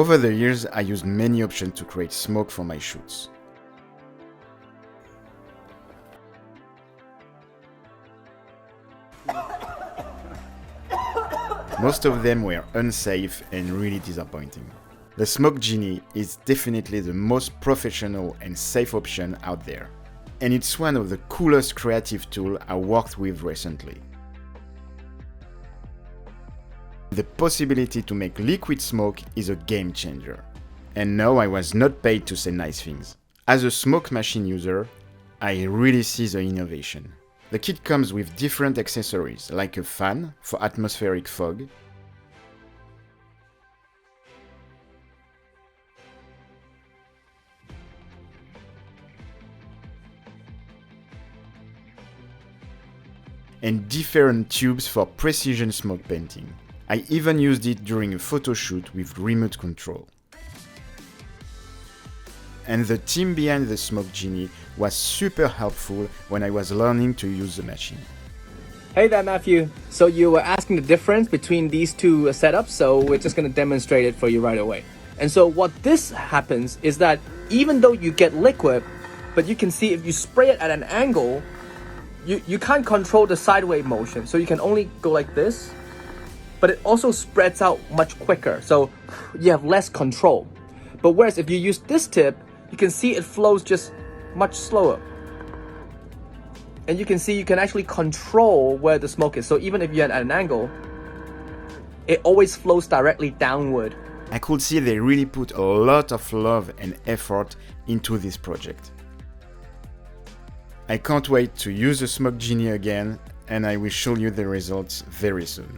Over the years, I used many options to create smoke for my shoots. Most of them were unsafe and really disappointing. The Smoke Genie is definitely the most professional and safe option out there, and it's one of the coolest creative tools I worked with recently. The possibility to make liquid smoke is a game changer. And no, I was not paid to say nice things. As a smoke machine user, I really see the innovation. The kit comes with different accessories, like a fan for atmospheric fog, and different tubes for precision smoke painting. I even used it during a photo shoot with remote control. And the team behind the Smoke Genie was super helpful when I was learning to use the machine. Hey there, Matthew. So you were asking the difference between these two setups, so we're just going to demonstrate it for you right away. And so what this happens is that even though you get liquid, but you can see if you spray it at an angle, you can't control the sideways motion, so you can only go like this, but it also spreads out much quicker, so you have less control. But whereas if you use this tip, you can see it flows just much slower. And you can see you can actually control where the smoke is, so even if you're at an angle, it always flows directly downward. I could see they really put a lot of love and effort into this project. I can't wait to use the Smoke Genie again, and I will show you the results very soon.